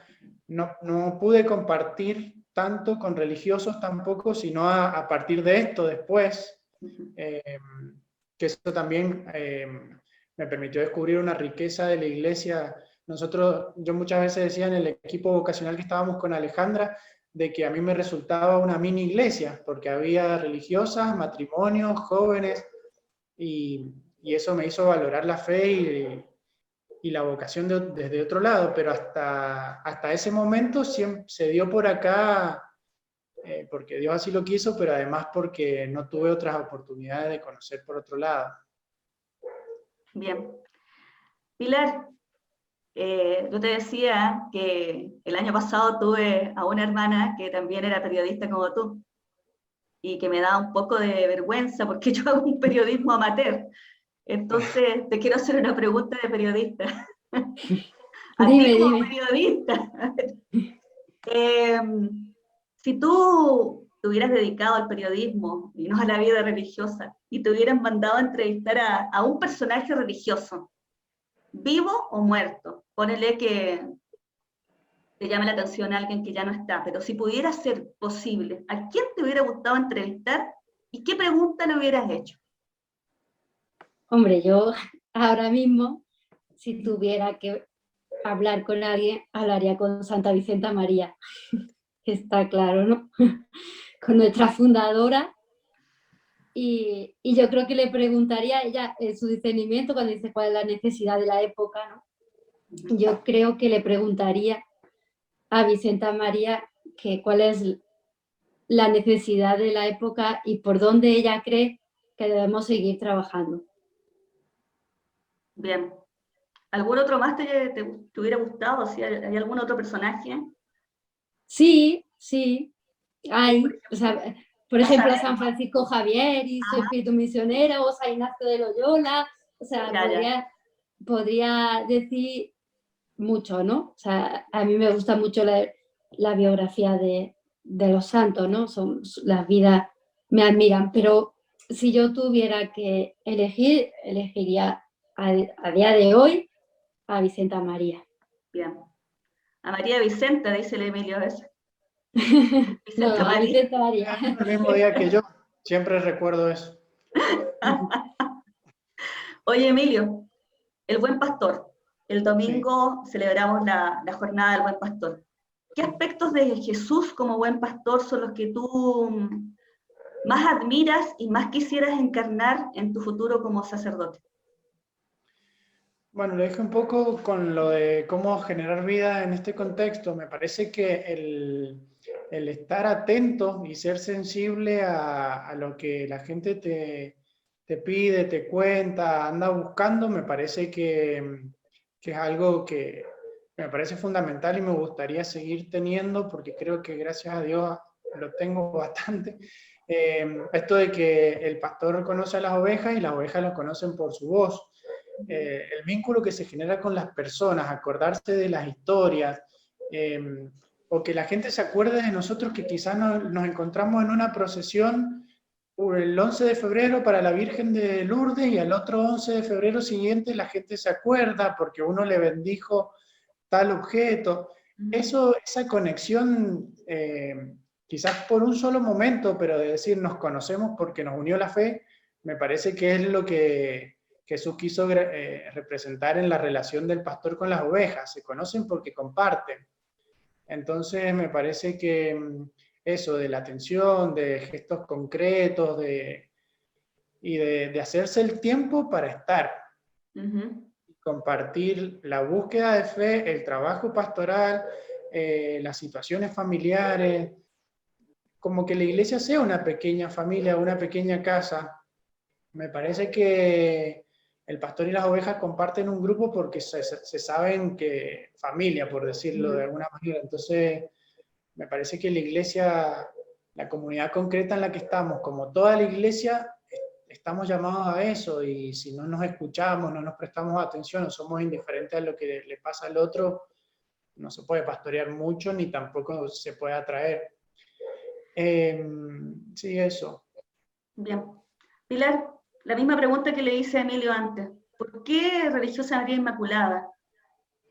No pude compartir tanto con religiosos tampoco, sino a partir de esto después, que eso también me permitió descubrir una riqueza de la iglesia. Yo muchas veces decía en el equipo vocacional que estábamos con Alejandra, de que a mí me resultaba una mini iglesia, porque había religiosas, matrimonios, jóvenes, y eso me hizo valorar la fe y la vocación desde otro lado, pero hasta ese momento siempre se dio por acá, porque Dios así lo quiso, pero además porque no tuve otras oportunidades de conocer por otro lado. Bien. Pilar, yo te decía que el año pasado tuve a una hermana que también era periodista como tú, y que me da un poco de vergüenza porque yo hago un periodismo amateur. Entonces, te quiero hacer una pregunta de periodista. A ti como periodista, si tú te hubieras dedicado al periodismo y no a la vida religiosa, y te hubieran mandado a entrevistar a un personaje religioso, vivo o muerto, ponele que te llame la atención a alguien que ya no está, pero si pudiera ser posible, ¿a quién te hubiera gustado entrevistar y qué pregunta le hubieras hecho? Hombre, yo ahora mismo, si tuviera que hablar con alguien, hablaría con Santa Vicenta María, está claro, ¿no? Con nuestra fundadora, y yo creo que le preguntaría a ella su discernimiento cuando dice cuál es la necesidad de la época, ¿no? Yo creo que le preguntaría a Vicenta María que cuál es la necesidad de la época y por dónde ella cree que debemos seguir trabajando. Bien. ¿Algún otro más te hubiera gustado? ¿Sí? ¿Hay algún otro personaje? Sí, sí. Hay, o sea, por ejemplo, a San Francisco Javier y su espíritu misionero, o San Ignacio de Loyola, o sea, podría decir mucho, ¿no? O sea, a mí me gusta mucho la biografía de los santos, ¿no? Las vidas me admiran, pero si yo tuviera que elegir, elegiría a día de hoy a Vicenta María. Bien. A María Vicenta, dice el Emilio a veces. No, a Vicenta María. El mismo día que yo, siempre recuerdo eso. Oye, Emilio, el Buen Pastor. El domingo celebramos la jornada del Buen Pastor. ¿Qué aspectos de Jesús como Buen Pastor son los que tú más admiras y más quisieras encarnar en tu futuro como sacerdote? Bueno, lo dije un poco con lo de cómo generar vida en este contexto. Me parece que el estar atento y ser sensible a lo que la gente te pide, te cuenta, anda buscando, me parece que es algo que me parece fundamental y me gustaría seguir teniendo porque creo que gracias a Dios lo tengo bastante. Esto de que el pastor conoce a las ovejas y las ovejas lo conocen por su voz. El vínculo que se genera con las personas, acordarse de las historias, o que la gente se acuerde de nosotros que quizás nos encontramos en una procesión el 11 de febrero para la Virgen de Lourdes y al otro 11 de febrero siguiente la gente se acuerda porque uno le bendijo tal objeto. Esa conexión, quizás por un solo momento, pero de decir nos conocemos porque nos unió la fe, me parece que es lo que Jesús quiso representar en la relación del pastor con las ovejas. Se conocen porque comparten. Entonces me parece que eso de la atención, de gestos concretos, y de hacerse el tiempo para estar, compartir la búsqueda de fe, el trabajo pastoral, las situaciones familiares, como que la iglesia sea una pequeña familia, una pequeña casa. Me parece que el pastor y las ovejas comparten un grupo porque se saben que familia, por decirlo de alguna manera. Entonces, me parece que la iglesia, la comunidad concreta en la que estamos, como toda la iglesia, estamos llamados a eso, y si no nos escuchamos, no nos prestamos atención o somos indiferentes a lo que le pasa al otro, no se puede pastorear mucho ni tampoco se puede atraer. Sí, eso. Bien. Pilar, la misma pregunta que le hice a Emilio antes. ¿Por qué religiosa María Inmaculada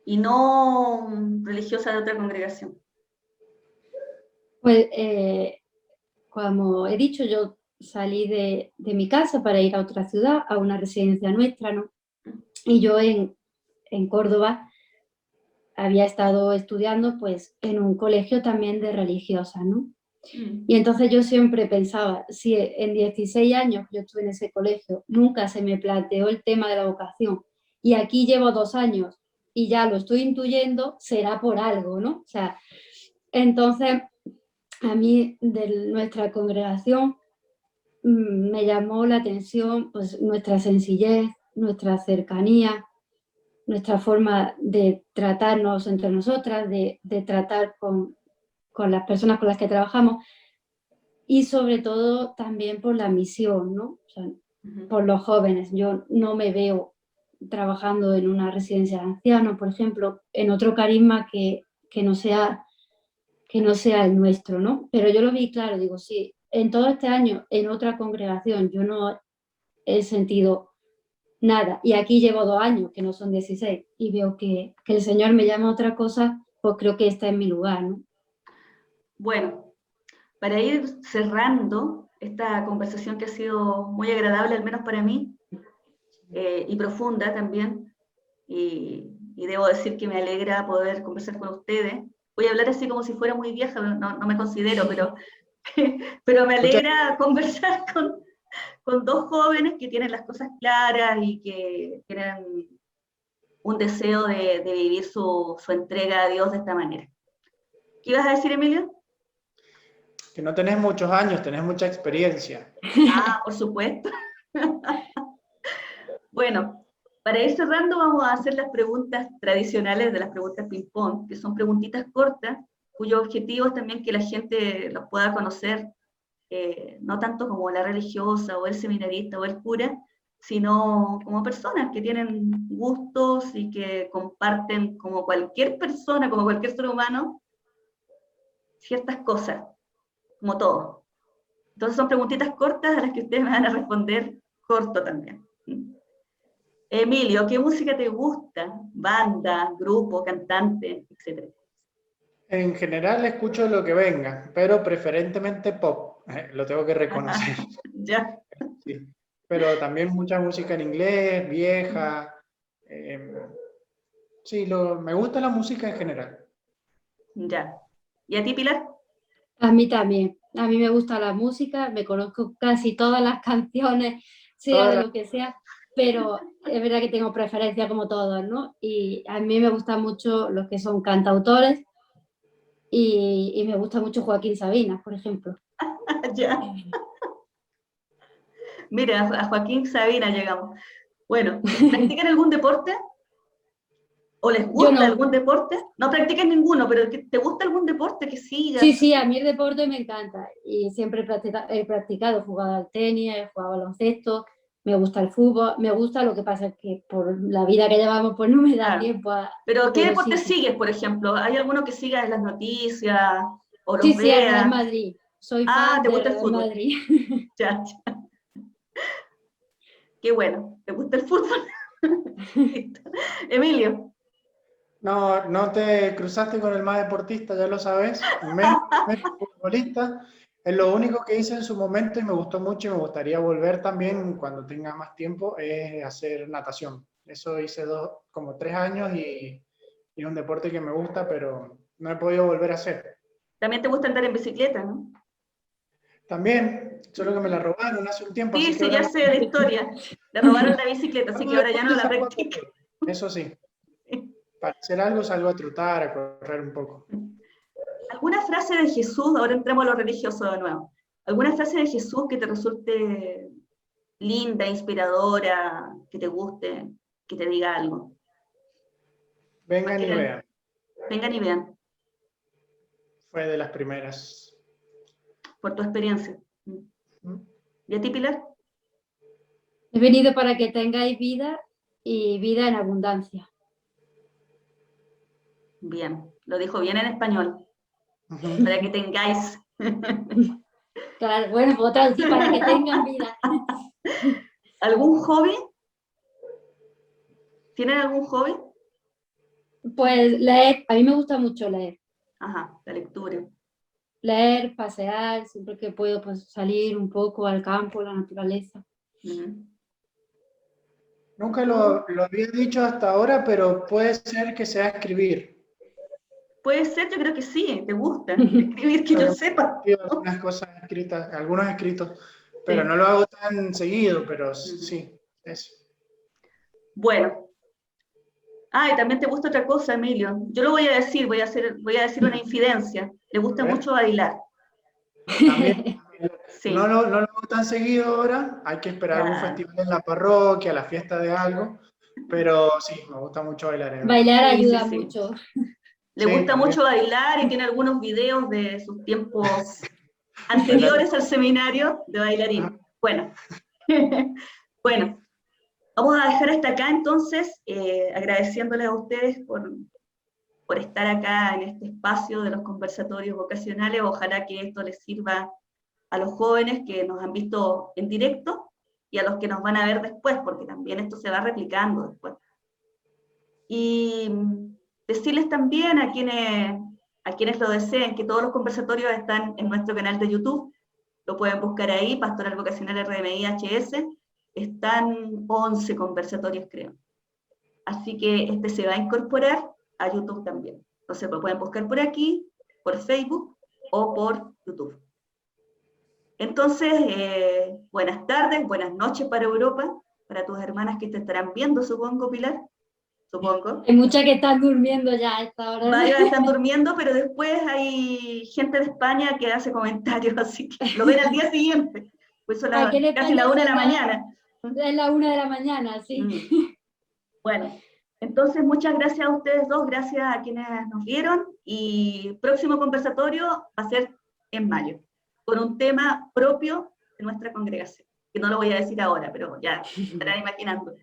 y no religiosa de otra congregación? Pues, como he dicho, yo salí de mi casa para ir a otra ciudad, a una residencia nuestra, ¿no? Y yo en Córdoba había estado estudiando pues en un colegio también de religiosas, ¿no? Y entonces yo siempre pensaba, si en 16 años yo estuve en ese colegio, nunca se me planteó el tema de la vocación, y aquí llevo 2 años y ya lo estoy intuyendo, será por algo, ¿no? O sea, entonces a mí de nuestra congregación me llamó la atención pues nuestra sencillez, nuestra cercanía, nuestra forma de tratarnos entre nosotras, de tratar con las personas con las que trabajamos, y sobre todo también por la misión, ¿no? O sea, por los jóvenes. Yo no me veo trabajando en una residencia de ancianos, por ejemplo, en otro carisma que no sea el nuestro, ¿no? Pero yo lo vi claro, digo, sí, en todo este año en otra congregación yo no he sentido nada, y aquí llevo 2 años, que no son 16, y veo que el Señor me llama a otra cosa, pues creo que está en mi lugar, ¿no? Bueno, para ir cerrando esta conversación que ha sido muy agradable, al menos para mí, y profunda también, y debo decir que me alegra poder conversar con ustedes. Voy a hablar así como si fuera muy vieja, no me considero, pero me alegra conversar con 2 jóvenes que tienen las cosas claras y que tienen un deseo de vivir su entrega a Dios de esta manera. ¿Qué ibas a decir, Emilio? Que no tenés muchos años, tenés mucha experiencia. Ah, por supuesto. Bueno, para ir cerrando vamos a hacer las preguntas tradicionales de las preguntas ping-pong, que son preguntitas cortas, cuyo objetivo es también que la gente los pueda conocer, no tanto como la religiosa o el seminarista o el cura, sino como personas que tienen gustos y que comparten, como cualquier persona, como cualquier ser humano, ciertas cosas, como todo. Entonces son preguntitas cortas a las que ustedes me van a responder corto también. Emilio, ¿qué música te gusta? Banda, grupo, cantante, etcétera. En general escucho lo que venga, pero preferentemente pop, lo tengo que reconocer. Ya. Sí. Pero también mucha música en inglés, vieja. Sí, me gusta la música en general. Ya. ¿Y a ti, Pilar? A mí también. A mí me gusta la música, me conozco casi todas las canciones, sea de lo que sea, pero es verdad que tengo preferencia como todos, ¿no? Y a mí me gustan mucho los que son cantautores, y me gusta mucho Joaquín Sabina, por ejemplo. Ya. Mira, a Joaquín Sabina llegamos. Bueno, ¿practican algún deporte? ¿O les gusta algún deporte? No practican ninguno, pero ¿te gusta algún deporte que sigas? Sí, a mí el deporte me encanta y siempre he practicado, he jugado al tenis, he jugado al baloncesto, me gusta el fútbol, me gusta, lo que pasa es que por la vida que llevamos pues no me da tiempo a... ¿Pero qué deporte sigues, por ejemplo? ¿Hay alguno que sigas en las noticias o los Sí, el veas? Real Madrid. Soy fan del Real Madrid. Ya. Qué bueno, ¿te gusta el fútbol? Emilio. No te cruzaste con el más deportista, ya lo sabes, menos futbolista. Es lo único que hice en su momento y me gustó mucho y me gustaría volver también cuando tenga más tiempo, es hacer natación. Eso hice como 3 años y es un deporte que me gusta, pero no he podido volver a hacer. También te gusta andar en bicicleta, ¿no? También, solo que me la robaron hace un tiempo, Sí, así que sí, ya ahora sé la historia. Le robaron la bicicleta, así que ahora ya no la salgo a practica. correr. Eso sí, para hacer algo salgo a trotar, a correr un poco. ¿Alguna frase de Jesús, ahora entramos a lo religioso de nuevo, alguna frase de Jesús que te resulte linda, inspiradora, que te guste, que te diga algo? Vengan y Porque vean, vengan y vean, fue de las primeras. por tu experiencia. ¿Mm? ¿Y a ti, Pilar? He venido para que tengáis vida y vida en abundancia. Bien, lo dijo bien en español, Ujú. para que tengáis. Claro, bueno, puedo traducir para que tengan vida. ¿Algún hobby? ¿Tienen algún hobby? Pues leer, a mí me gusta mucho leer. Ajá, la lectura. Leer, pasear, siempre que puedo pues, salir un poco al campo, a la naturaleza. Uh-huh. Nunca lo había dicho hasta ahora, pero puede ser que sea escribir. Puede ser, yo creo que sí, te gusta escribir, que yo sepa. Algunas cosas escritas, algunos escritos, pero Sí. no lo hago tan seguido, pero sí, eso. Bueno. Ah, y también te gusta otra cosa, Emilio. Yo lo voy a decir, voy a decir una infidencia. Le gusta A ver. mucho bailar. También, Sí. no lo hago tan seguido ahora, hay que esperar algún Ya. festival en la parroquia, la fiesta de algo, pero sí, me gusta mucho bailar, es verdad. Bailar Sí, ayuda sí. mucho. Le Sí, gusta también. mucho bailar y tiene algunos videos de sus tiempos anteriores al seminario de bailarín. Bueno, bueno, vamos a dejar hasta acá entonces, agradeciéndoles a ustedes por estar acá en este espacio de los conversatorios vocacionales. Ojalá que esto les sirva a los jóvenes que nos han visto en directo y a los que nos van a ver después, porque también esto se va replicando después. Y decirles también a quienes lo deseen que todos los conversatorios están en nuestro canal de YouTube, lo pueden buscar ahí, Pastoral Vocacional RMI HS, están 11 conversatorios creo. Así que este se va a incorporar a YouTube también. Entonces lo pueden buscar por aquí, por Facebook o por YouTube. Entonces, buenas tardes, buenas noches para Europa, para tus hermanas que te estarán viendo, supongo, Pilar. Supongo. Hay muchas que están durmiendo ya a esta hora. Varios están durmiendo, pero después hay gente de España que hace comentarios, así que lo ven al día siguiente. Pues son casi la 1 de la mañana. Es la 1 de la mañana, sí. Bueno, entonces muchas gracias a ustedes dos, gracias a quienes nos vieron, y próximo conversatorio va a ser en mayo, con un tema propio de nuestra congregación, que no lo voy a decir ahora, pero ya estarán imaginando.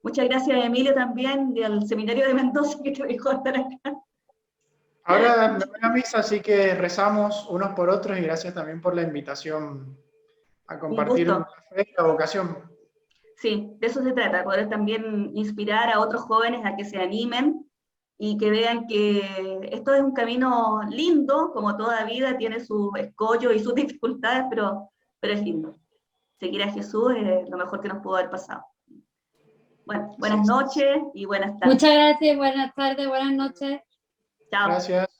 Muchas gracias a Emilio también, del Seminario de Mendoza, que te dejó estar acá. Ahora me voy a misa, así que rezamos unos por otros y gracias también por la invitación a compartir la fe y la vocación. Sí, de eso se trata, poder también inspirar a otros jóvenes a que se animen y que vean que esto es un camino lindo, como toda vida tiene sus escollos y sus dificultades, pero es lindo. Seguir a Jesús es lo mejor que nos pudo haber pasado. Bueno, buenas noches y buenas tardes. Muchas gracias, buenas tardes, buenas noches. Chao. Gracias.